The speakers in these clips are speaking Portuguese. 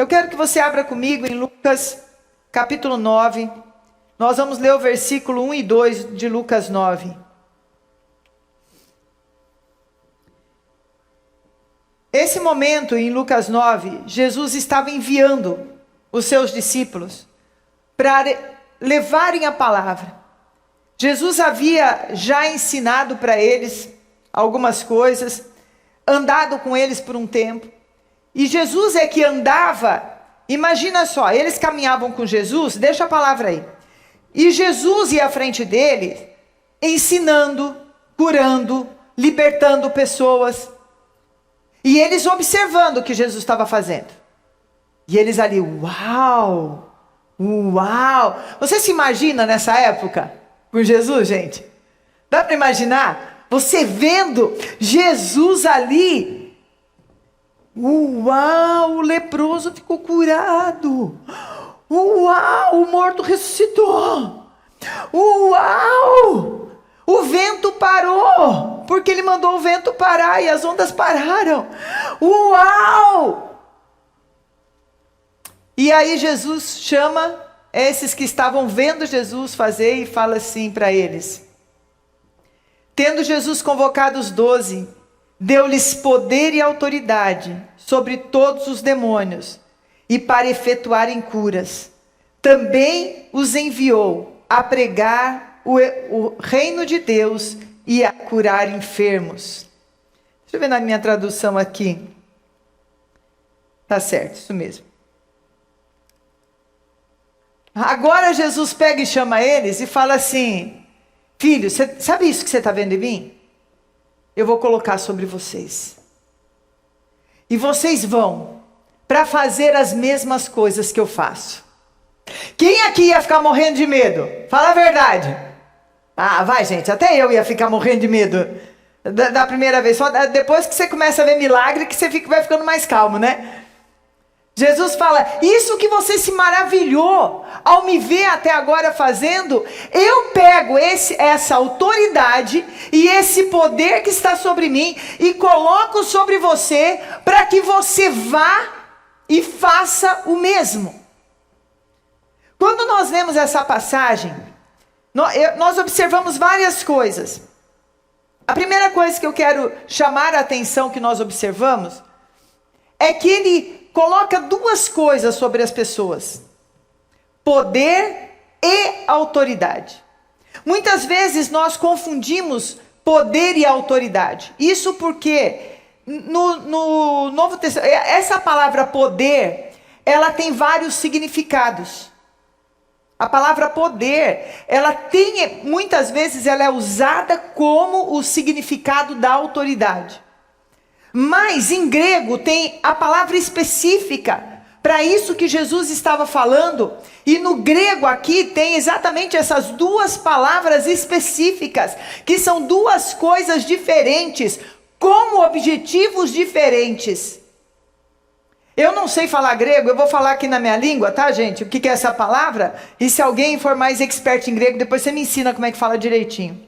Eu quero que você abra comigo em Lucas capítulo 9. Nós vamos ler o versículo 1 e 2 de Lucas 9. Esse momento em Lucas 9, Jesus estava enviando os seus discípulos para levarem a palavra. Jesus havia já ensinado para eles algumas coisas, andado com eles por um tempo. E Jesus é que andava, imagina só, eles caminhavam com Jesus, deixa a palavra aí. E Jesus ia à frente deles, ensinando, curando, libertando pessoas. E eles observando o que Jesus estava fazendo. E eles ali, uau, uau. Você se imagina nessa época com Jesus, gente? Dá para imaginar? Você vendo Jesus ali. Uau, o leproso ficou curado. Uau, o morto ressuscitou. Uau, o vento parou, porque ele mandou o vento parar e as ondas pararam. Uau! E aí Jesus chama esses que estavam vendo Jesus fazer e fala assim para eles: tendo Jesus convocado os 12, deu-lhes poder e autoridade sobre todos os demônios e para efetuarem curas. Também os enviou a pregar o reino de Deus e a curar enfermos. Deixa eu ver na minha tradução aqui. Tá certo, isso mesmo. Agora Jesus pega e chama eles e fala assim: filho, sabe isso que você está vendo em mim? Eu vou colocar sobre vocês. E vocês vão para fazer as mesmas coisas que eu faço. Quem aqui ia ficar morrendo de medo? Fala a verdade. Ah, vai, gente, até eu ia ficar morrendo de medo da primeira vez. Só depois que você começa a ver milagre que você vai ficando mais calmo, né? Jesus fala: isso que você se maravilhou ao me ver até agora fazendo, eu pego essa autoridade e esse poder que está sobre mim e coloco sobre você para que você vá e faça o mesmo. Quando nós lemos essa passagem, nós observamos várias coisas. A primeira coisa que eu quero chamar a atenção que nós observamos é que ele coloca duas coisas sobre as pessoas: poder e autoridade. Muitas vezes nós confundimos poder e autoridade. Isso porque no Novo Testamento, essa palavra poder, ela tem vários significados. A palavra poder, muitas vezes ela é usada como o significado da autoridade. Mas em grego tem a palavra específica para isso que Jesus estava falando. E no grego aqui tem exatamente essas duas palavras específicas, que são duas coisas diferentes, com objetivos diferentes. Eu não sei falar grego, eu vou falar aqui na minha língua, tá, gente? O que é essa palavra? E se alguém for mais expert em grego, depois você me ensina como é que fala direitinho.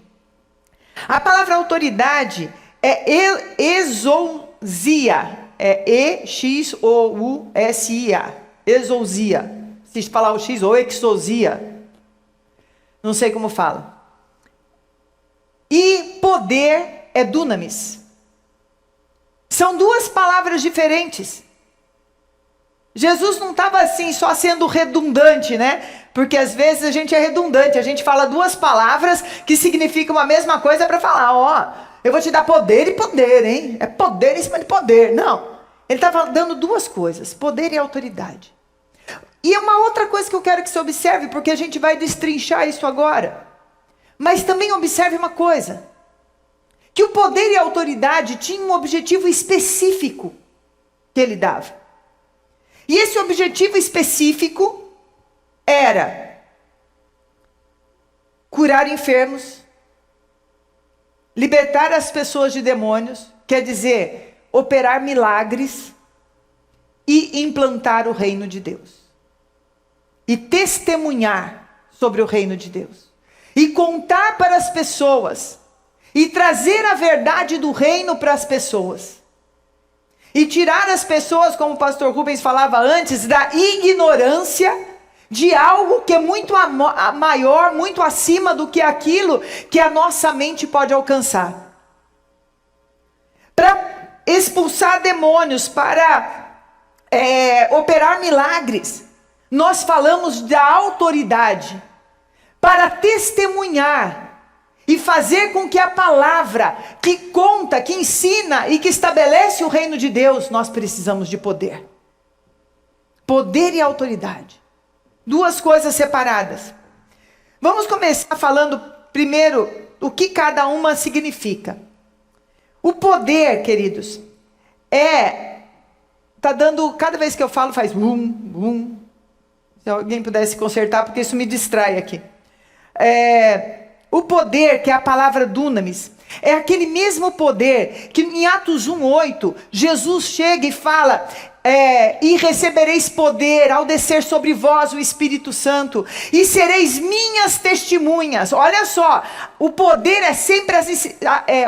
A palavra autoridade é exousia, é E-X-O-U-S-I-A, exousia. Se falar o X, ou exousia, não sei como fala. E poder é dunamis. São duas palavras diferentes. Jesus não estava assim só sendo redundante, né? Porque às vezes a gente é redundante, a gente fala duas palavras que significam a mesma coisa para falar, ó, eu vou te dar poder e poder, hein? É poder em cima de poder. Não, ele estava dando duas coisas, poder e autoridade. E é uma outra coisa que eu quero que você observe, porque a gente vai destrinchar isso agora. Mas também observe uma coisa, que o poder e a autoridade tinham um objetivo específico que ele dava. E esse objetivo específico era curar enfermos, libertar as pessoas de demônios, quer dizer, operar milagres e implantar o reino de Deus. E testemunhar sobre o reino de Deus. E contar para as pessoas. E trazer a verdade do reino para as pessoas. E tirar as pessoas, como o pastor Rubens falava antes, da ignorância de algo que é muito maior, muito acima do que aquilo que a nossa mente pode alcançar. Para expulsar demônios, para operar milagres, nós falamos da autoridade. Para testemunhar e fazer com que a palavra que conta, que ensina e que estabelece o reino de Deus, nós precisamos de poder. Poder e autoridade. Duas coisas separadas. Vamos começar falando primeiro o que cada uma significa. O poder, queridos, tá dando, cada vez que eu falo faz bum, bum. Se alguém pudesse consertar, porque isso me distrai aqui. O poder, que é a palavra dunamis, é aquele mesmo poder que em Atos 1:8, Jesus chega e fala, e recebereis poder ao descer sobre vós o Espírito Santo, e sereis minhas testemunhas. Olha só, o poder é sempre,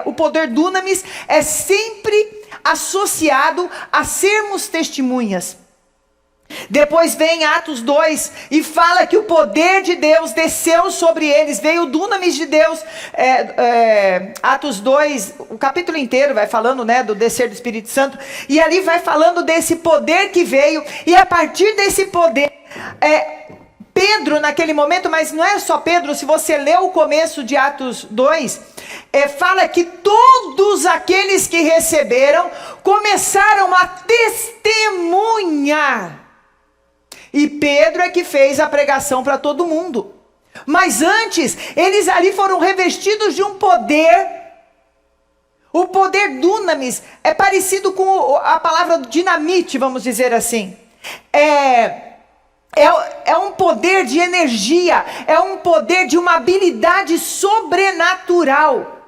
o poder dunamis é sempre associado a sermos testemunhas. Depois vem Atos 2 e fala que o poder de Deus desceu sobre eles, veio o dunamis de Deus. Atos 2, o capítulo inteiro vai falando, né, do descer do Espírito Santo, e ali vai falando desse poder que veio, e a partir desse poder, Pedro naquele momento, mas não é só Pedro, se você lê o começo de Atos 2, fala que todos aqueles que receberam começaram a testemunhar. E Pedro é que fez a pregação para todo mundo. Mas antes, eles ali foram revestidos de um poder. O poder dunamis é parecido com a palavra dinamite, vamos dizer assim. É um poder de energia, é um poder de uma habilidade sobrenatural.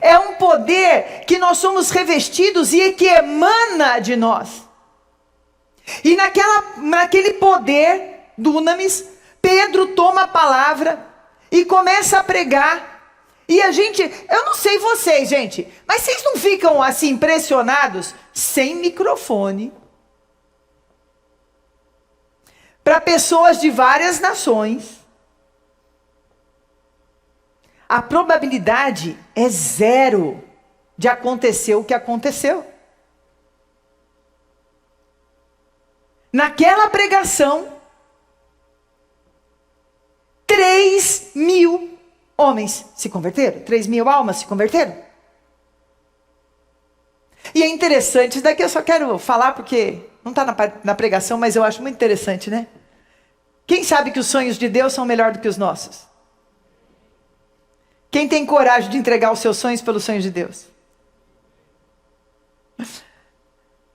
É um poder que nós somos revestidos e que emana de nós. E naquele poder dunamis, Pedro toma a palavra e começa a pregar. E eu não sei vocês, gente, mas vocês não ficam assim impressionados sem microfone? Para pessoas de várias nações, a probabilidade é zero de acontecer o que aconteceu. Naquela pregação, 3.000 homens se converteram, 3.000 almas se converteram. E é interessante, isso daqui eu só quero falar porque não está na pregação, mas eu acho muito interessante, né? Quem sabe que os sonhos de Deus são melhor do que os nossos? Quem tem coragem de entregar os seus sonhos pelos sonhos de Deus? O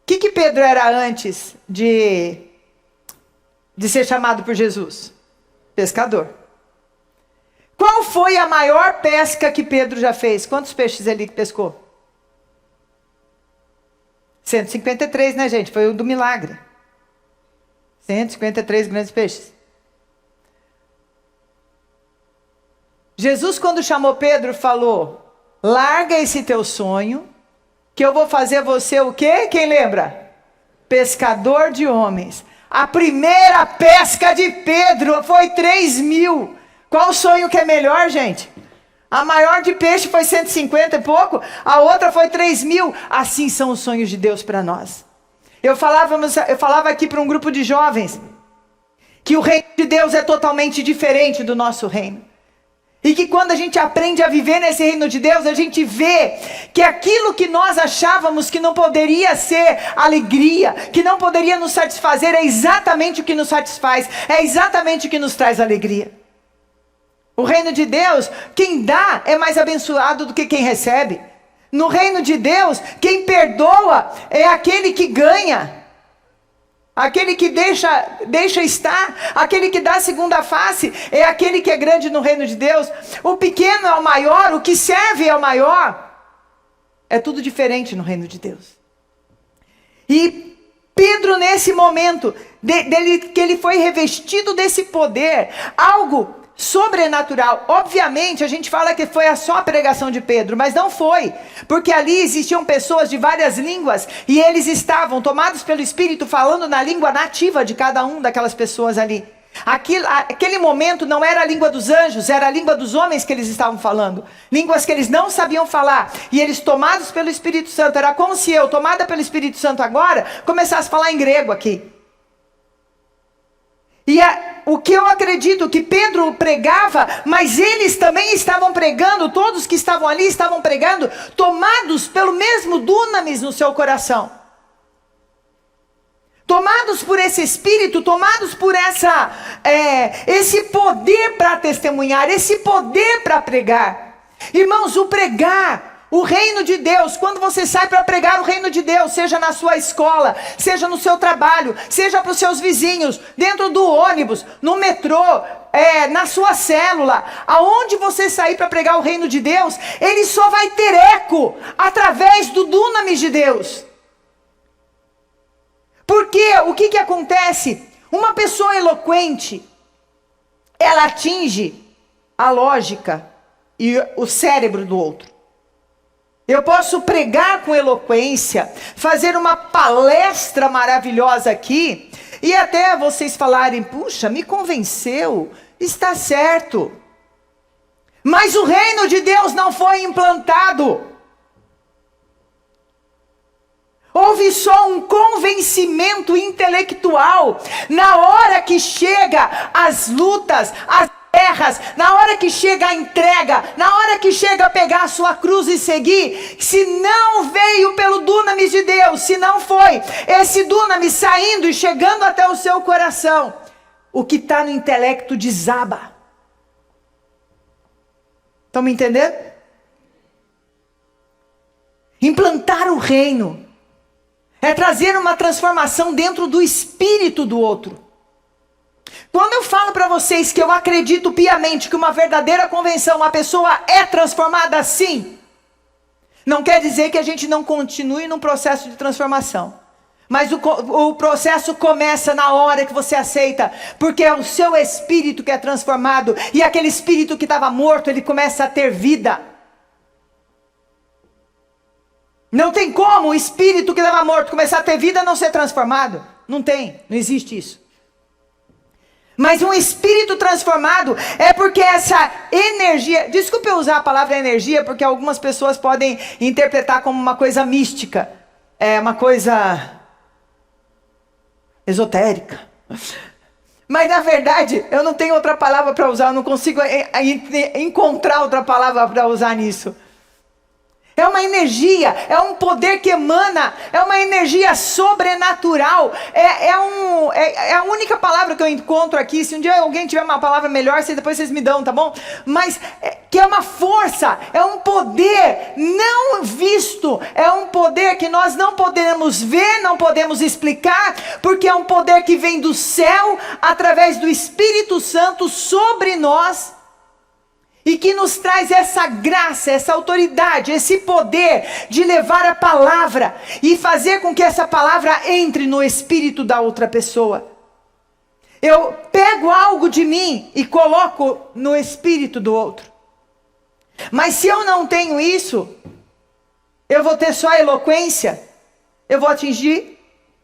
que Pedro era antes de ser chamado por Jesus? Pescador. Qual foi a maior pesca que Pedro já fez? Quantos peixes ele pescou? 153, né, gente? Foi o do milagre. 153 grandes peixes. Jesus, quando chamou Pedro, falou: larga esse teu sonho, que eu vou fazer você o quê? Quem lembra? Pescador de homens. A primeira pesca de Pedro foi 3.000. Qual sonho que é melhor, gente? A maior de peixe foi 150 e pouco, a outra foi 3.000. Assim são os sonhos de Deus para nós. Eu falava aqui para um grupo de jovens que o reino de Deus é totalmente diferente do nosso reino. E que quando a gente aprende a viver nesse reino de Deus, a gente vê que aquilo que nós achávamos que não poderia ser alegria, que não poderia nos satisfazer, é exatamente o que nos satisfaz, é exatamente o que nos traz alegria. O reino de Deus, quem dá é mais abençoado do que quem recebe. No reino de Deus, quem perdoa é aquele que ganha. Aquele que deixa estar, aquele que dá a segunda face, é aquele que é grande no reino de Deus. O pequeno é o maior, o que serve é o maior. É tudo diferente no reino de Deus. E Pedro, nesse momento, que ele foi revestido desse poder, algo sobrenatural. Obviamente, a gente fala que foi só a pregação de Pedro, mas não foi, porque ali existiam pessoas de várias línguas e eles estavam tomados pelo Espírito falando na língua nativa de cada um daquelas pessoas ali. Aquele momento não era a língua dos anjos, era a língua dos homens que eles estavam falando, línguas que eles não sabiam falar, e eles tomados pelo Espírito Santo, era como se eu, tomada pelo Espírito Santo agora, começasse a falar em grego aqui. E o que eu acredito que Pedro pregava, mas eles também estavam pregando, todos que estavam ali estavam pregando, tomados pelo mesmo dunamis no seu coração. Tomados por esse Espírito, tomados por esse poder para testemunhar, esse poder para pregar. Irmãos, o pregar o reino de Deus, quando você sai para pregar o reino de Deus, seja na sua escola, seja no seu trabalho, seja para os seus vizinhos, dentro do ônibus, no metrô, na sua célula, aonde você sair para pregar o reino de Deus, ele só vai ter eco através do dunamis de Deus. Porque o que acontece? Uma pessoa eloquente, ela atinge a lógica e o cérebro do outro. Eu posso pregar com eloquência, fazer uma palestra maravilhosa aqui, e até vocês falarem, puxa, me convenceu, está certo. Mas o reino de Deus não foi implantado. Houve só um convencimento intelectual. Na hora que chega as lutas, as guerras, na hora que chega a entrega, na hora que chega a pegar a sua cruz e seguir, se não veio pelo dunamis de Deus, se não foi esse dunamis saindo e chegando até o seu coração, o que está no intelecto desaba. Estão me entendendo? Implantar o reino é trazer uma transformação dentro do espírito do outro. Quando eu falo para vocês que eu acredito piamente que uma verdadeira convenção, uma pessoa é transformada assim, não quer dizer que a gente não continue num processo de transformação. Mas o processo começa na hora que você aceita, porque é o seu espírito que é transformado, e aquele espírito que estava morto, ele começa a ter vida. Não tem como o espírito que estava morto começar a ter vida e não ser transformado. Não tem, não existe isso. Mas um espírito transformado é porque essa energia... Desculpe eu usar a palavra energia, porque algumas pessoas podem interpretar como uma coisa mística. É uma coisa esotérica. Mas na verdade, eu não tenho outra palavra para usar, eu não consigo encontrar outra palavra para usar nisso. É uma energia, é um poder que emana, é uma energia sobrenatural, é a única palavra que eu encontro aqui. Se um dia alguém tiver uma palavra melhor, depois vocês me dão, tá bom? Mas que é uma força, é um poder não visto, é um poder que nós não podemos ver, não podemos explicar, porque é um poder que vem do céu, através do Espírito Santo sobre nós, e que nos traz essa graça, essa autoridade, esse poder de levar a palavra e fazer com que essa palavra entre no espírito da outra pessoa. Eu pego algo de mim e coloco no espírito do outro. Mas se eu não tenho isso, eu vou ter só a eloquência, eu vou atingir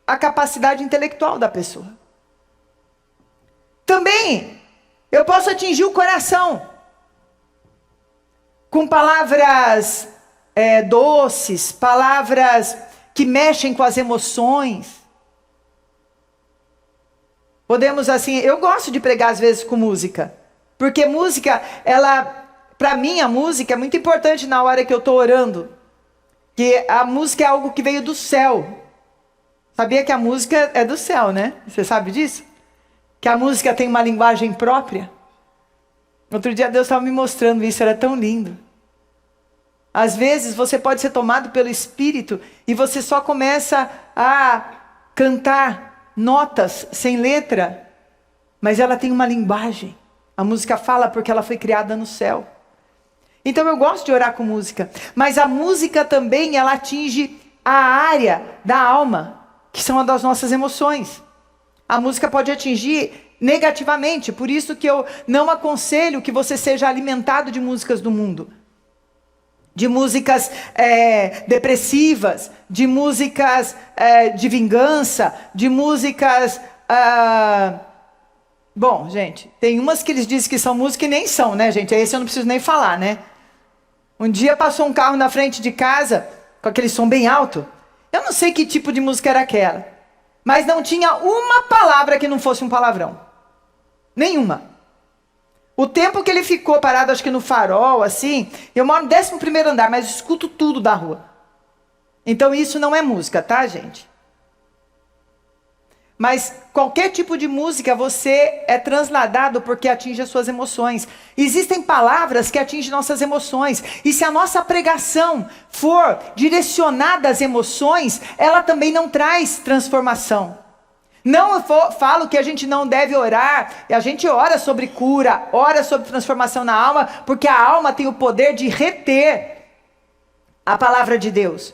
a capacidade intelectual da pessoa. Também, eu posso atingir o coração. Com palavras doces, palavras que mexem com as emoções. Podemos assim, eu gosto de pregar às vezes com música, porque música, para mim a música é muito importante na hora que eu estou orando, que a música é algo que veio do céu. Sabia que a música é do céu, né? Você sabe disso? Que a música tem uma linguagem própria. Outro dia Deus estava me mostrando isso, era tão lindo. Às vezes você pode ser tomado pelo Espírito e você só começa a cantar notas sem letra, mas ela tem uma linguagem. A música fala porque ela foi criada no céu. Então eu gosto de orar com música, mas a música também ela atinge a área da alma, que são as das nossas emoções. A música pode atingir negativamente. Por isso que eu não aconselho que você seja alimentado de músicas do mundo. De músicas depressivas, de músicas de vingança, de músicas... Bom, gente, tem umas que eles dizem que são música e nem são, né, gente? Esse eu não preciso nem falar, né? Um dia passou um carro na frente de casa, com aquele som bem alto. Eu não sei que tipo de música era aquela, mas não tinha uma palavra que não fosse um palavrão. Nenhuma. O tempo que ele ficou parado, acho que no farol, assim, eu moro no 11º andar, mas escuto tudo da rua. Então isso não é música, tá, gente? Mas qualquer tipo de música você é transladado porque atinge as suas emoções. Existem palavras que atingem nossas emoções. E se a nossa pregação for direcionada às emoções, ela também não traz transformação. Não falo que a gente não deve orar, e a gente ora sobre cura, ora sobre transformação na alma, porque a alma tem o poder de reter a palavra de Deus.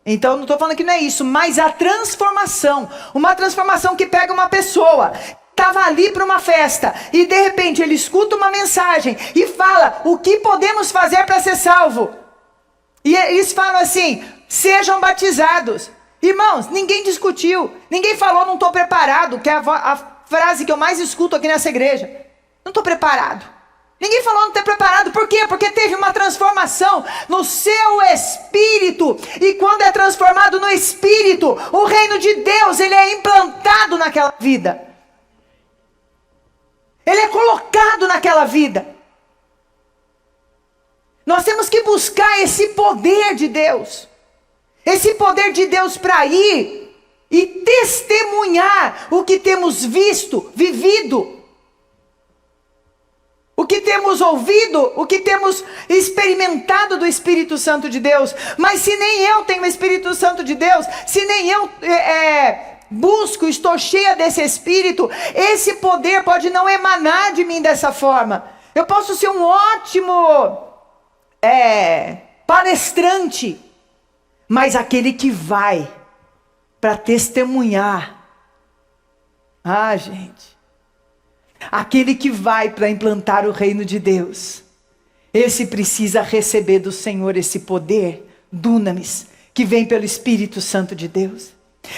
Então não estou falando que não é isso, mas a transformação, uma transformação que pega uma pessoa, estava ali para uma festa, e de repente ele escuta uma mensagem, e fala, o que podemos fazer para ser salvo? E eles falam assim, sejam batizados. Irmãos, ninguém discutiu, ninguém falou, não estou preparado, que é a frase que eu mais escuto aqui nessa igreja. Não estou preparado. Ninguém falou não estou preparado, por quê? Porque teve uma transformação no seu espírito, e quando é transformado no espírito, o reino de Deus, ele é implantado naquela vida. Ele é colocado naquela vida. Nós temos que buscar esse poder de Deus. Esse poder de Deus para ir e testemunhar o que temos visto, vivido, o que temos ouvido, o que temos experimentado do Espírito Santo de Deus. Mas se nem eu tenho o Espírito Santo de Deus, se nem eu busco, estou cheia desse Espírito, esse poder pode não emanar de mim dessa forma. Eu posso ser um ótimo palestrante, mas aquele que vai para testemunhar, gente, aquele que vai para implantar o reino de Deus, esse precisa receber do Senhor esse poder, dunamis, que vem pelo Espírito Santo de Deus.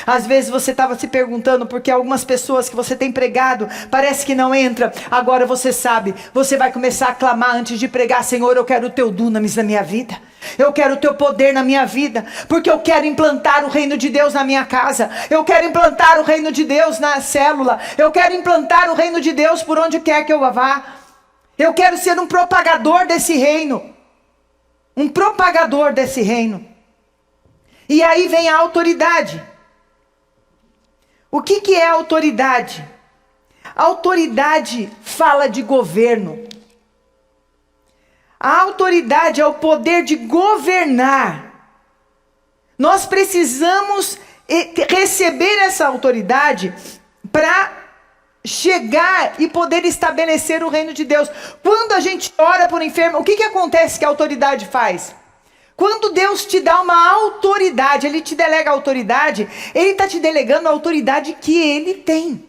Às vezes você estava se perguntando porque algumas pessoas que você tem pregado parece que não entra. Agora você sabe, você vai começar a clamar antes de pregar: Senhor, eu quero o teu dunamis na minha vida, eu quero o teu poder na minha vida, porque eu quero implantar o reino de Deus na minha casa, eu quero implantar o reino de Deus na célula, eu quero implantar o reino de Deus por onde quer que eu vá. Eu quero ser um propagador desse reino, um propagador desse reino. E aí vem a autoridade. O que é autoridade? A autoridade fala de governo. A autoridade é o poder de governar. Nós precisamos receber essa autoridade para chegar e poder estabelecer o reino de Deus. Quando a gente ora por um enfermo, o que acontece que a autoridade faz? Quando Deus te dá uma autoridade, Ele te delega a autoridade, Ele está te delegando a autoridade que Ele tem.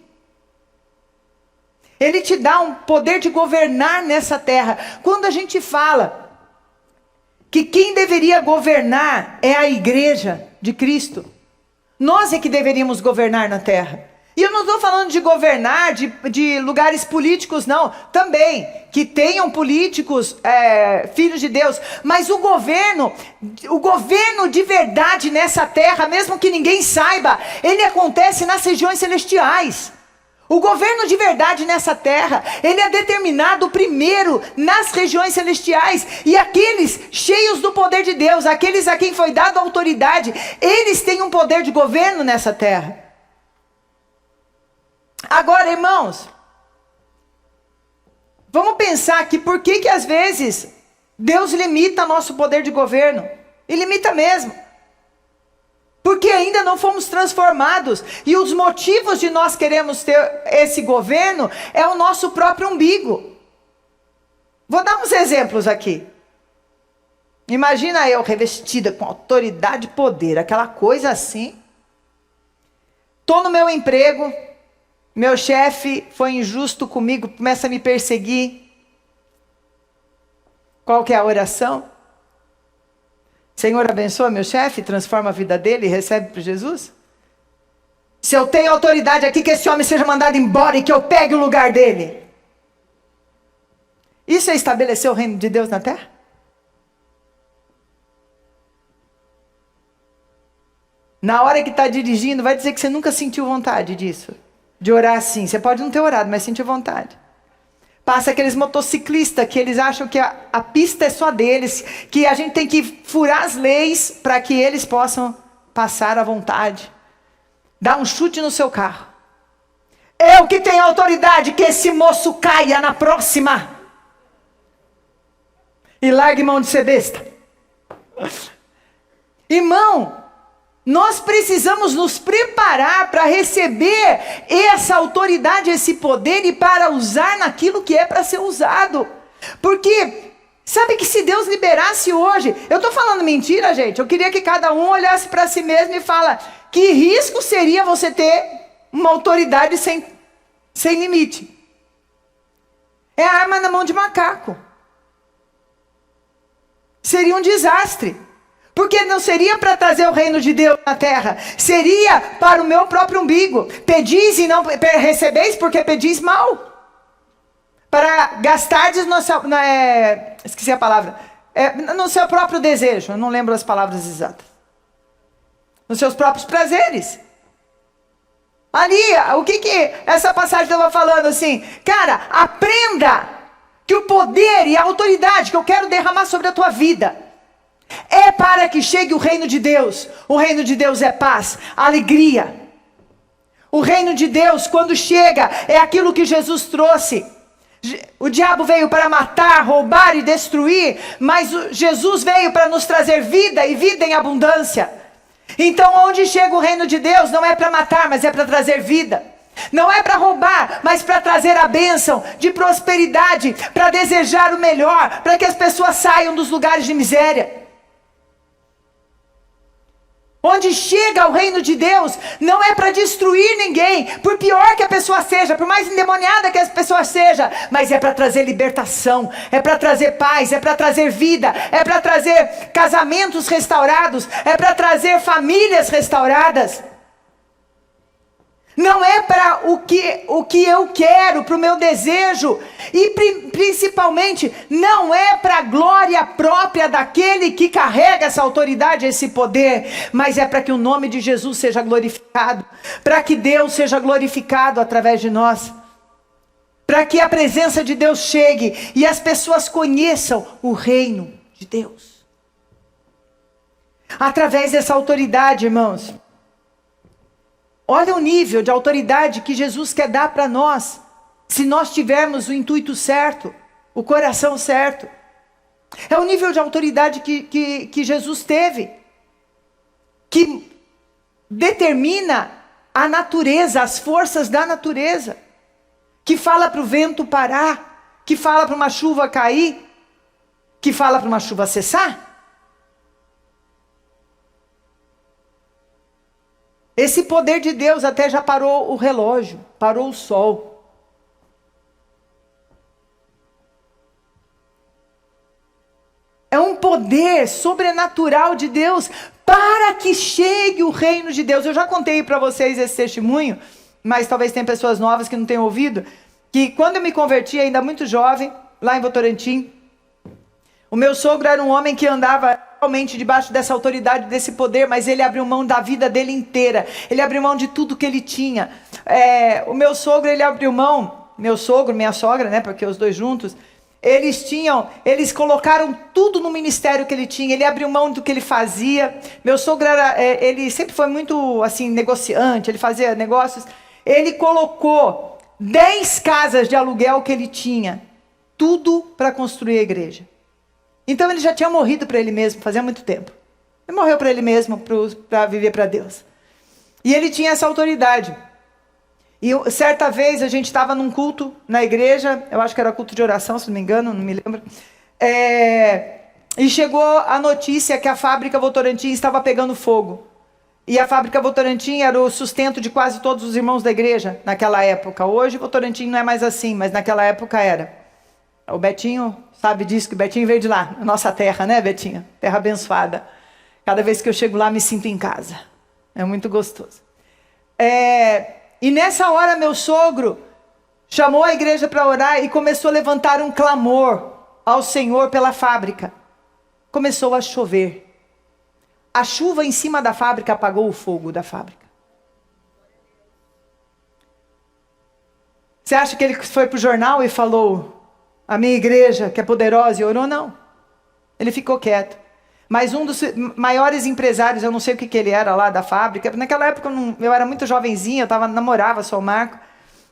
Ele te dá um poder de governar nessa terra. Quando a gente fala que quem deveria governar é a igreja de Cristo, nós é que deveríamos governar na terra. E eu não estou falando de governar de lugares políticos, não. Também, que tenham políticos, filhos de Deus. Mas o governo de verdade nessa terra, mesmo que ninguém saiba, ele acontece nas regiões celestiais. O governo de verdade nessa terra, ele é determinado primeiro nas regiões celestiais. E aqueles cheios do poder de Deus, aqueles a quem foi dado a autoridade, eles têm um poder de governo nessa terra. Agora, irmãos, vamos pensar que por que às vezes Deus limita nosso poder de governo? E limita mesmo. Porque ainda não fomos transformados. E os motivos de nós queremos ter esse governo é o nosso próprio umbigo. Vou dar uns exemplos aqui. Imagina eu revestida com autoridade e poder, aquela coisa assim. Estou no meu emprego. meu chefe foi injusto comigo, começa a me perseguir. Qual que é a oração? Senhor, abençoa meu chefe, transforma a vida dele e recebe para Jesus? Se eu tenho autoridade aqui, que esse homem seja mandado embora e que eu pegue o lugar dele. Isso é estabelecer o reino de Deus na terra? Na hora que está dirigindo, vai dizer que você nunca sentiu vontade disso. De orar assim. Você pode não ter orado, mas sentiu vontade. Passa aqueles motociclistas que eles acham que a pista é só deles, que a gente tem que furar as leis para que eles possam passar à vontade. Dá um chute no seu carro. Eu que tenho autoridade, que esse moço caia na próxima. E largue mão de ser besta. Irmão, nós precisamos nos preparar para receber essa autoridade, esse poder e para usar naquilo que é para ser usado. Porque, sabe que se Deus liberasse hoje, eu estou falando mentira, gente, eu queria que cada um olhasse para si mesmo e fala, que risco seria você ter uma autoridade sem limite? É a arma na mão de macaco. Seria um desastre. Porque não seria para trazer o reino de Deus na terra. Seria para o meu próprio umbigo. Pedis e não recebeis porque pedis mal. Para gastardes no seu... esqueci a palavra. No seu próprio desejo. Eu não lembro as palavras exatas. Nos seus próprios prazeres. Ali, o que essa passagem estava falando assim? Cara, aprenda que o poder e a autoridade que eu quero derramar sobre a tua vida é para que chegue o reino de Deus. O reino de Deus é paz, alegria. O reino de Deus, quando chega, é aquilo que Jesus trouxe. O diabo veio para matar, roubar e destruir, mas Jesus veio para nos trazer vida e vida em abundância. Então, onde chega o reino de Deus, não é para matar, mas é para trazer vida. Não é para roubar, mas para trazer a bênção de prosperidade, para desejar o melhor, para que as pessoas saiam dos lugares de miséria. Onde chega o reino de Deus, não é para destruir ninguém, por pior que a pessoa seja, por mais endemoniada que a pessoa seja, mas é para trazer libertação, é para trazer paz, é para trazer vida, é para trazer casamentos restaurados, é para trazer famílias restauradas. Não é para o que eu quero, para o meu desejo. E principalmente, não é para a glória própria daquele que carrega essa autoridade, esse poder. Mas é para que o nome de Jesus seja glorificado. Para que Deus seja glorificado através de nós. Para que a presença de Deus chegue e as pessoas conheçam o reino de Deus. Através dessa autoridade, irmãos. Olha o nível de autoridade que Jesus quer dar para nós, se nós tivermos o intuito certo, o coração certo. É o nível de autoridade que Jesus teve, que determina a natureza, as forças da natureza, que fala para o vento parar, que fala para uma chuva cair, que fala para uma chuva cessar. Esse poder de Deus até já parou o relógio, parou o sol. É um poder sobrenatural de Deus para que chegue o reino de Deus. Eu já contei para vocês esse testemunho, mas talvez tenha pessoas novas que não tenham ouvido, que quando eu me converti, ainda muito jovem, lá em Votorantim, o meu sogro era um homem que andava realmente debaixo dessa autoridade, desse poder, mas ele abriu mão da vida dele inteira, ele abriu mão de tudo que ele tinha. O meu sogro, ele abriu mão, meu sogro, minha sogra, né, porque os dois juntos, eles colocaram tudo no ministério que ele tinha, ele abriu mão do que ele fazia. Meu sogro, ele sempre foi muito, assim, negociante, ele fazia negócios, ele colocou 10 casas de aluguel que ele tinha, tudo para construir a igreja. Então ele já tinha morrido para ele mesmo, fazia muito tempo. Ele morreu para ele mesmo, para viver para Deus. E ele tinha essa autoridade. E certa vez a gente estava num culto na igreja, eu acho que era culto de oração, se não me engano, não me lembro. E chegou a notícia que a fábrica Votorantim estava pegando fogo. E a fábrica Votorantim era o sustento de quase todos os irmãos da igreja naquela época. Hoje Votorantim não é mais assim, mas naquela época era. O Betinho sabe disso, que o Betinho veio de lá, nossa terra, né, Betinho? Terra abençoada. Cada vez que eu chego lá, me sinto em casa. É muito gostoso. E nessa hora, meu sogro chamou a igreja para orar e começou a levantar um clamor ao Senhor pela fábrica. Começou a chover. A chuva em cima da fábrica apagou o fogo da fábrica. Você acha que ele foi para o jornal e falou: a minha igreja que é poderosa, e orou? Não. Ele ficou quieto. Mas um dos maiores empresários, eu não sei o que ele era lá da fábrica, naquela época eu era muito jovenzinha, namorava só o Marco,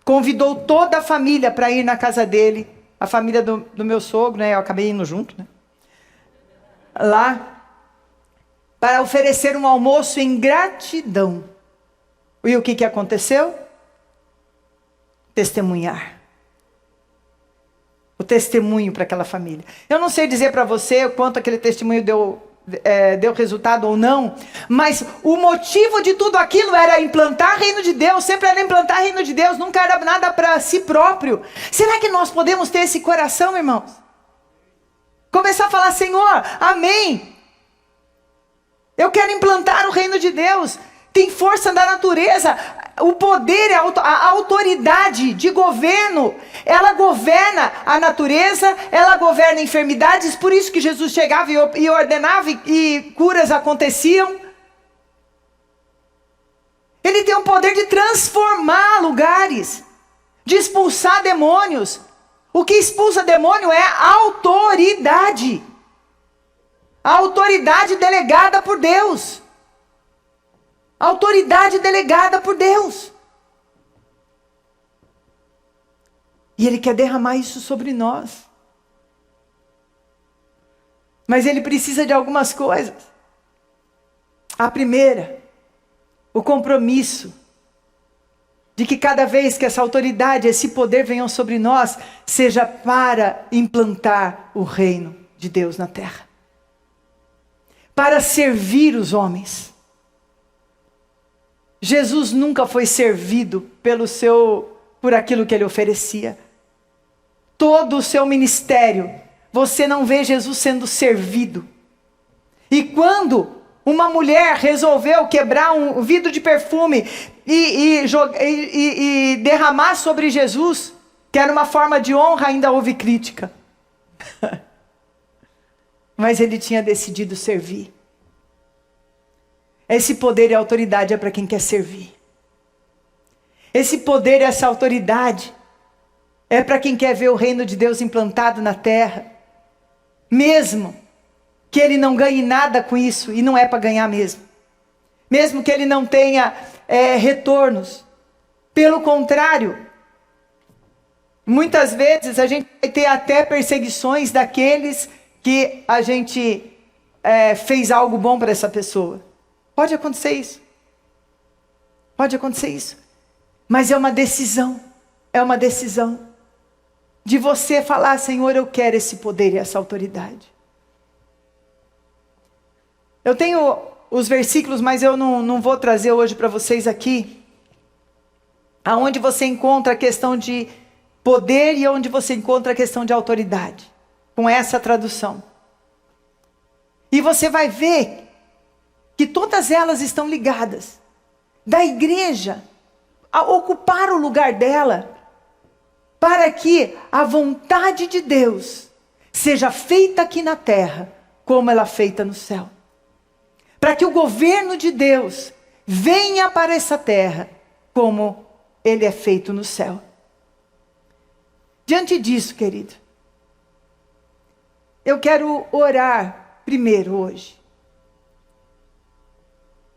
convidou toda a família para ir na casa dele, a família do meu sogro, né? Eu acabei indo junto, né? Lá, para oferecer um almoço em gratidão. E o que aconteceu? Testemunhar. O testemunho para aquela família. Eu não sei dizer para você o quanto aquele testemunho deu resultado ou não, mas o motivo de tudo aquilo era implantar reino de Deus, sempre era implantar reino de Deus, nunca era nada para si próprio. Será que nós podemos ter esse coração, irmãos? Começar a falar: Senhor, amém. Eu quero implantar o reino de Deus. Tem força da natureza. O poder, a autoridade de governo, ela governa a natureza, ela governa enfermidades. Por isso que Jesus chegava e ordenava e curas aconteciam. Ele tem o poder de transformar lugares, de expulsar demônios. O que expulsa demônio é a autoridade. A autoridade delegada por Deus. Autoridade delegada por Deus. E Ele quer derramar isso sobre nós. Mas Ele precisa de algumas coisas. A primeira, o compromisso de que cada vez que essa autoridade, esse poder venham sobre nós, seja para implantar o reino de Deus na terra. Para servir os homens. Jesus nunca foi servido por aquilo que ele oferecia. Todo o seu ministério, você não vê Jesus sendo servido. E quando uma mulher resolveu quebrar um vidro de perfume e derramar sobre Jesus, que era uma forma de honra, ainda houve crítica. Mas ele tinha decidido servir. Esse poder e autoridade é para quem quer servir. Esse poder e essa autoridade é para quem quer ver o reino de Deus implantado na terra. Mesmo que ele não ganhe nada com isso, e não é para ganhar mesmo. Mesmo que ele não tenha retornos. Pelo contrário, muitas vezes a gente vai ter até perseguições daqueles que a gente fez algo bom para essa pessoa. Pode acontecer isso. Pode acontecer isso. Mas é uma decisão. É uma decisão. De você falar: Senhor, eu quero esse poder e essa autoridade. Eu tenho os versículos, mas eu não vou trazer hoje para vocês aqui. Aonde você encontra a questão de poder e onde você encontra a questão de autoridade. Com essa tradução. E você vai ver que todas elas estão ligadas. Da igreja a ocupar o lugar dela, para que a vontade de Deus seja feita aqui na terra, como ela é feita no céu. Para que o governo de Deus venha para essa terra, como ele é feito no céu. Diante disso, querido, eu quero orar primeiro hoje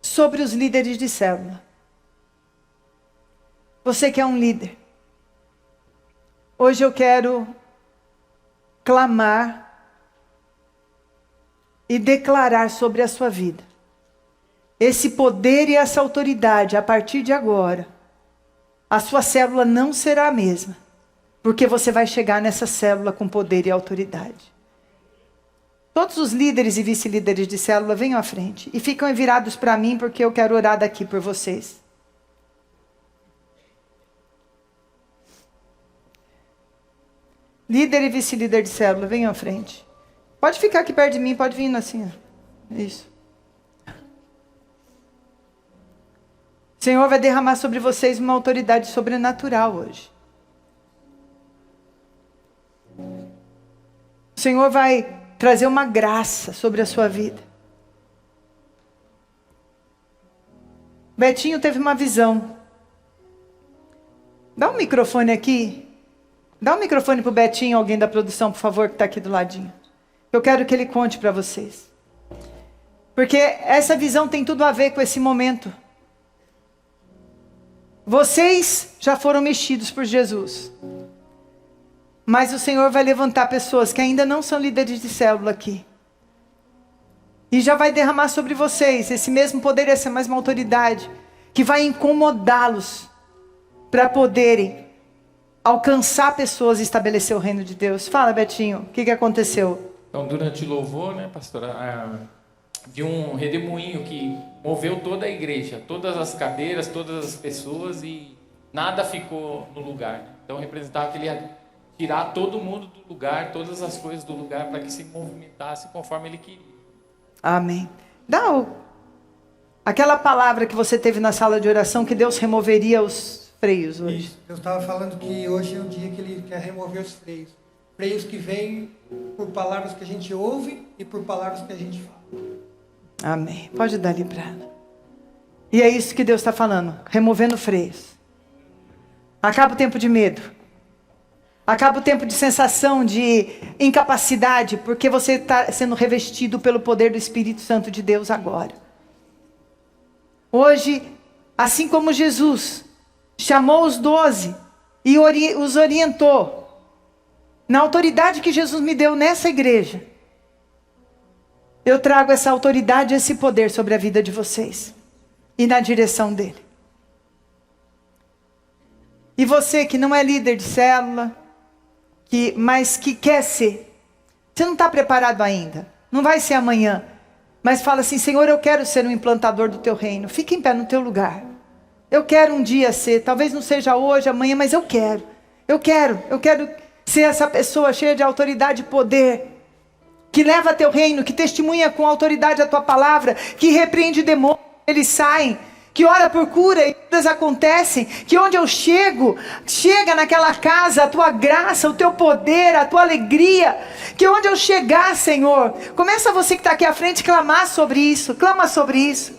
sobre os líderes de célula. Você que é um líder, hoje eu quero clamar e declarar sobre a sua vida esse poder e essa autoridade. A partir de agora, a sua célula não será a mesma, porque você vai chegar nessa célula com poder e autoridade. Todos os líderes e vice-líderes de célula venham à frente e ficam virados para mim, porque eu quero orar daqui por vocês. Líder e vice-líder de célula, venham à frente. Pode ficar aqui perto de mim, pode vir assim. Ó. Isso. O Senhor vai derramar sobre vocês uma autoridade sobrenatural hoje. O Senhor vai trazer uma graça sobre a sua vida. Betinho teve uma visão. Dá um microfone aqui. Dá um microfone para o Betinho, alguém da produção, por favor, que está aqui do ladinho. Eu quero que ele conte para vocês. Porque essa visão tem tudo a ver com esse momento. Vocês já foram mexidos por Jesus. Mas o Senhor vai levantar pessoas que ainda não são líderes de célula aqui. E já vai derramar sobre vocês esse mesmo poder, essa mesma autoridade, que vai incomodá-los para poderem alcançar pessoas e estabelecer o reino de Deus. Fala, Betinho, o que aconteceu? Então, durante o louvor, né, pastora, vi um redemoinho que moveu toda a igreja, todas as cadeiras, todas as pessoas, e nada ficou no lugar. Então, representava que ele ia tirar todo mundo do lugar, todas as coisas do lugar, para que se movimentasse conforme ele queria. Amém. Aquela palavra que você teve na sala de oração, que Deus removeria os freios hoje. Isso. Eu estava falando que hoje é o dia que ele quer remover os freios. Freios que vêm por palavras que a gente ouve e por palavras que a gente fala. Amém. Pode dar librada. E é isso que Deus está falando, removendo freios. Acaba o tempo de medo. Acaba o tempo de sensação de incapacidade, porque você está sendo revestido pelo poder do Espírito Santo de Deus agora. Hoje, assim como Jesus chamou os 12 e os orientou, na autoridade que Jesus me deu nessa igreja, eu trago essa autoridade, esse poder sobre a vida de vocês e na direção dele. E você que não é líder de célula, mas que quer ser, você não está preparado ainda, não vai ser amanhã, mas fala assim: Senhor, eu quero ser um implantador do teu reino. Fica em pé no teu lugar. Eu quero um dia ser, talvez não seja hoje, amanhã, mas eu quero ser essa pessoa cheia de autoridade e poder, que leva teu reino, que testemunha com autoridade a tua palavra, que repreende demônios, eles saem, que ora por cura e curas acontecem, que onde eu chega naquela casa a tua graça, o teu poder, a tua alegria, que onde eu chegar, Senhor, começa você que está aqui à frente clamar sobre isso, clama sobre isso,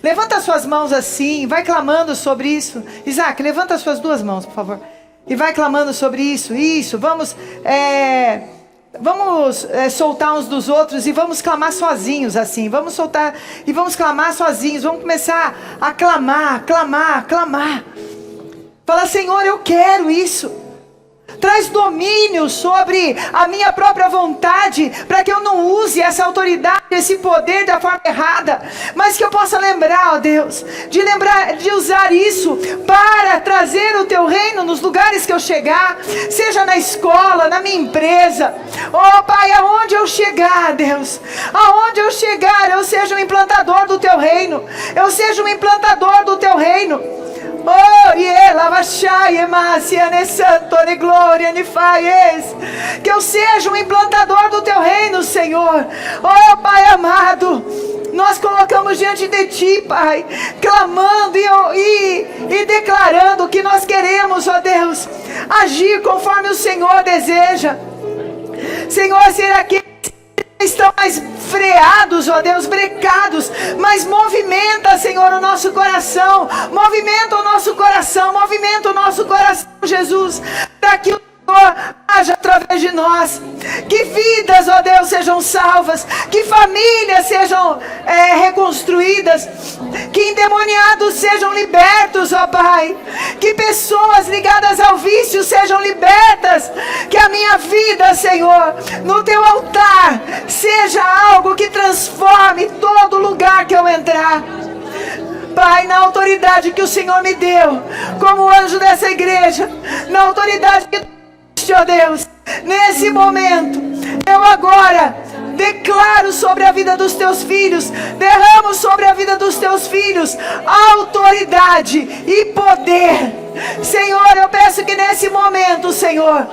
levanta as suas mãos assim, vai clamando sobre isso. Isaac, levanta as suas duas mãos, por favor, e vai clamando sobre isso, vamos soltar uns dos outros e vamos clamar sozinhos assim. Vamos soltar e vamos clamar sozinhos. Vamos começar a clamar. Fala: Senhor, eu quero isso. Traz domínio sobre a minha própria vontade, para que eu não use essa autoridade, esse poder da forma errada, mas que eu possa lembrar, ó Deus, de usar isso para trazer o teu reino nos lugares que eu chegar, seja na escola, na minha empresa. Ó Pai, aonde eu chegar, Deus, aonde eu chegar, eu seja um implantador do teu reino, eu seja um implantador do teu reino. Que eu seja um implantador do teu reino, Senhor. Oh Pai amado, nós colocamos diante de ti, Pai, clamando e declarando que nós queremos, ó Deus, agir conforme o Senhor deseja. Senhor, será que estão mais freados, ó Deus, brecados, mas movimenta, Senhor, o nosso coração, movimenta o nosso coração, Jesus, para que o Senhor haja através de nós, que vidas, ó Deus, sejam salvas, que famílias sejam reconstruídas, que endemoniados sejam libertos, ó Pai, que pessoas ligadas ao vício sejam libertas, que a minha vida, Senhor, no teu altar, seja algo que transforme todo lugar que eu entrar. Pai, na autoridade que o Senhor me deu, como anjo dessa igreja, na autoridade que tu, ó Deus, nesse momento, eu agora Declaro sobre a vida dos teus filhos, derramo sobre a vida dos teus filhos autoridade e poder. Senhor, eu peço que nesse momento, Senhor,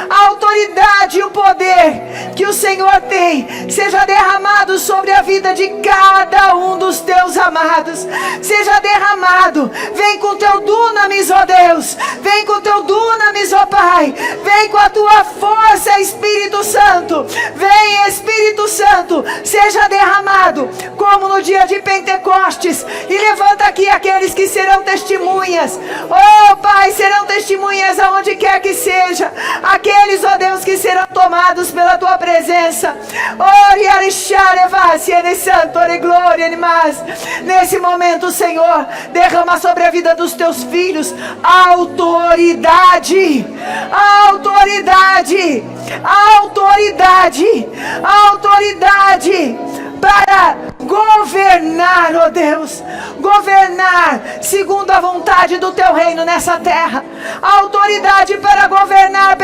a autoridade e o poder que o Senhor tem seja derramado sobre a vida de cada um dos teus amados. Seja derramado. Vem com teu dunamis, ó Deus. Vem com teu dunamis, ó Pai. Vem com a tua força, Espírito Santo. Vem, Espírito Santo, seja derramado como no dia de Pentecostes. E levanta aqui aqueles que serão testemunhas. Oh Pai, serão testemunhas aonde quer que seja. Aqueles, ó Deus, que serão tomados pela tua presença. Nesse momento, Senhor, derrama sobre a vida dos teus filhos autoridade, autoridade, autoridade, autoridade para governar, ó Deus, governar segundo a vontade do teu reino nessa terra, autoridade para governar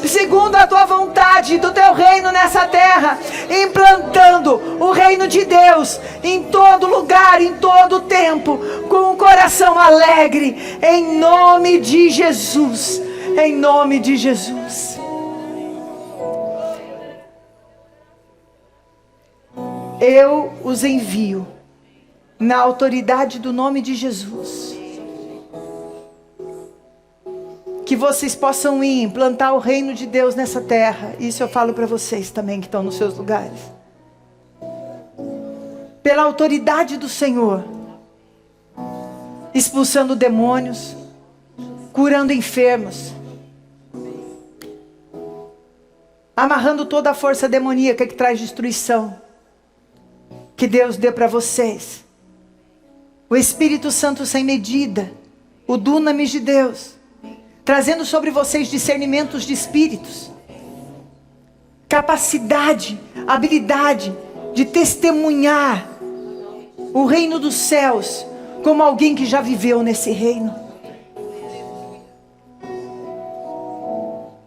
segundo a tua vontade do teu reino nessa terra, implantando o reino de Deus em todo lugar, em todo tempo, com um coração alegre, em nome de Jesus, em nome de Jesus. Eu os envio na autoridade do nome de Jesus. Que vocês possam ir implantar o reino de Deus nessa terra. Isso eu falo para vocês também que estão nos seus lugares. Pela autoridade do Senhor, expulsando demônios, curando enfermos, amarrando toda a força demoníaca que traz destruição. Que Deus dê para vocês o Espírito Santo sem medida, o dunamis de Deus, trazendo sobre vocês discernimentos de espíritos, capacidade, habilidade de testemunhar o reino dos céus como alguém que já viveu nesse reino.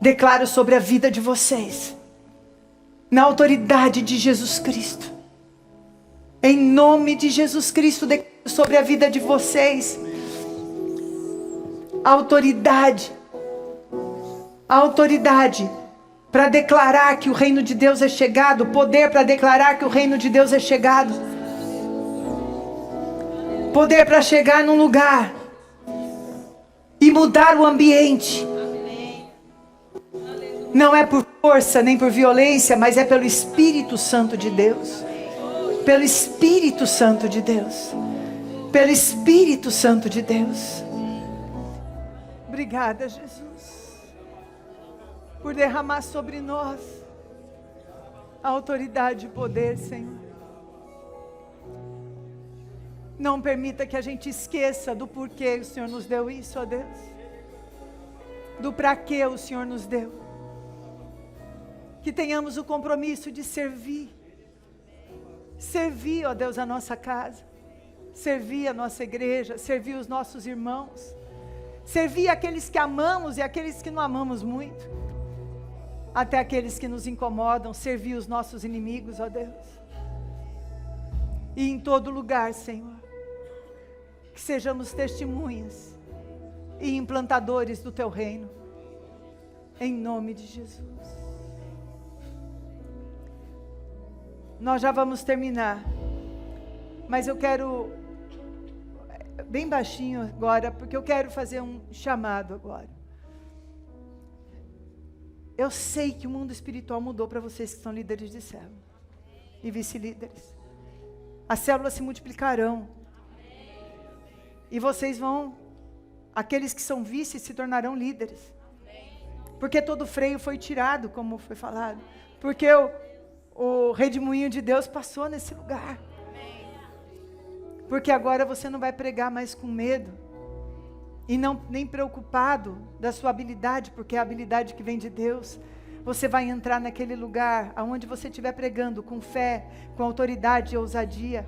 Declaro sobre a vida de vocês, na autoridade de Jesus Cristo. Em nome de Jesus Cristo, declaro sobre a vida de vocês autoridade para declarar que o reino de Deus é chegado, poder para declarar que o reino de Deus é chegado, poder para chegar num lugar e mudar o ambiente. Não é por força nem por violência, mas é pelo Espírito Santo de Deus. Pelo Espírito Santo de Deus. Pelo Espírito Santo de Deus. Obrigada, Jesus, por derramar sobre nós a autoridade e poder, Senhor. Não permita que a gente esqueça do porquê o Senhor nos deu isso, ó Deus. Do para que o Senhor nos deu. Que tenhamos o compromisso de servir. Servir, ó Deus, a nossa casa, servir a nossa igreja, servir os nossos irmãos, servir aqueles que amamos e aqueles que não amamos muito, até aqueles que nos incomodam, servir os nossos inimigos, ó Deus. E em todo lugar, Senhor, que sejamos testemunhas e implantadores do Teu reino, em nome de Jesus. Nós já vamos terminar, mas eu quero, bem baixinho agora, porque eu quero fazer um chamado agora. Eu sei que o mundo espiritual mudou para vocês que são líderes de célula e vice-líderes. As células se multiplicarão. E vocês vão, aqueles que são vice se tornarão líderes. Porque todo freio foi tirado, como foi falado. Porque o redemoinho de Deus passou nesse lugar. Porque agora você não vai pregar mais com medo. E nem preocupado da sua habilidade, porque é a habilidade que vem de Deus. Você vai entrar naquele lugar, aonde você estiver pregando, com fé, com autoridade e ousadia.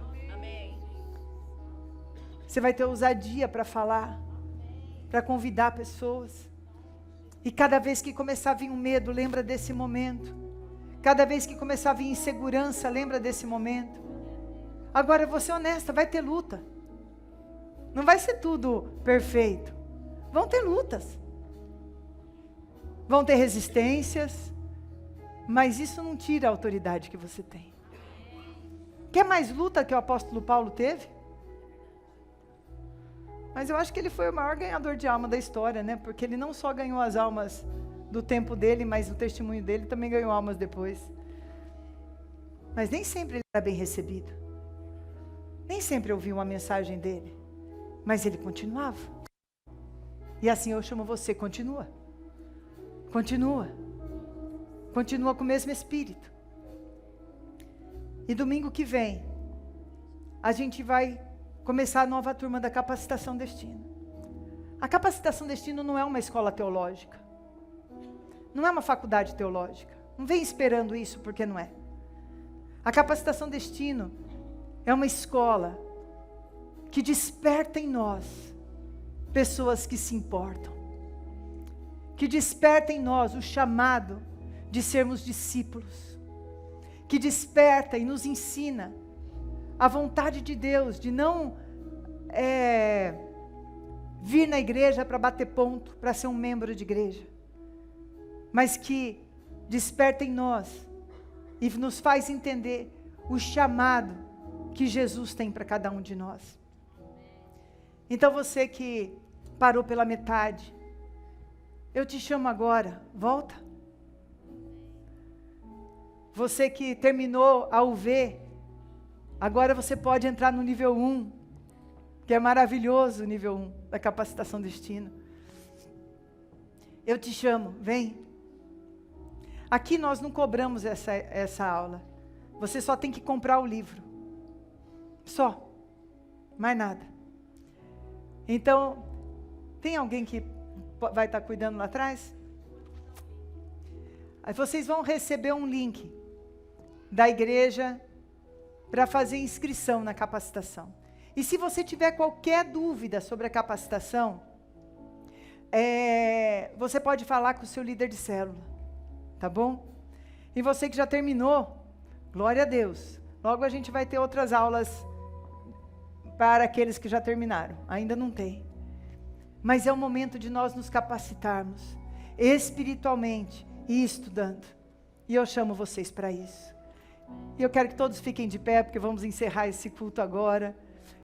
Você vai ter ousadia para falar, para convidar pessoas. E cada vez que começar a vir um medo, lembra desse momento. Cada vez que começar a vir insegurança, lembra desse momento. Agora, vou ser honesta, vai ter luta. Não vai ser tudo perfeito. Vão ter lutas. Vão ter resistências. Mas isso não tira a autoridade que você tem. Quer mais luta que o apóstolo Paulo teve? Mas eu acho que ele foi o maior ganhador de alma da história, né? Porque ele não só ganhou as almas do tempo dele, mas o testemunho dele também ganhou almas depois. Mas nem sempre ele era bem recebido. Nem sempre ouvi uma mensagem dele. Mas ele continuava. E assim eu chamo você, continua. Continua. Continua com o mesmo espírito. E domingo que vem, a gente vai começar a nova turma da Capacitação Destino. A Capacitação Destino não é uma escola teológica. Não é uma faculdade teológica. Não vem esperando isso, porque não é. A Capacitação Destino é uma escola que desperta em nós pessoas que se importam. Que desperta em nós o chamado de sermos discípulos. Que desperta e nos ensina a vontade de Deus de não vir na igreja para bater ponto, para ser um membro de igreja. Mas que desperta em nós e nos faz entender o chamado que Jesus tem para cada um de nós. Então você que parou pela metade, eu te chamo agora, volta. Você que terminou a UV, agora você pode entrar no nível 1, que é maravilhoso o nível 1 da Capacitação Destino. Eu te chamo, vem. Aqui nós não cobramos essa aula. Você só tem que comprar o livro. Só. Mais nada. Então, tem alguém que vai estar cuidando lá atrás? Aí vocês vão receber um link da igreja para fazer inscrição na capacitação. E se você tiver qualquer dúvida sobre a capacitação, você pode falar com o seu líder de célula, tá bom? E você que já terminou, glória a Deus. Logo a gente vai ter outras aulas para aqueles que já terminaram. Ainda não tem. Mas é o momento de nós nos capacitarmos espiritualmente e estudando. E eu chamo vocês para isso. E eu quero que todos fiquem de pé, porque vamos encerrar esse culto agora.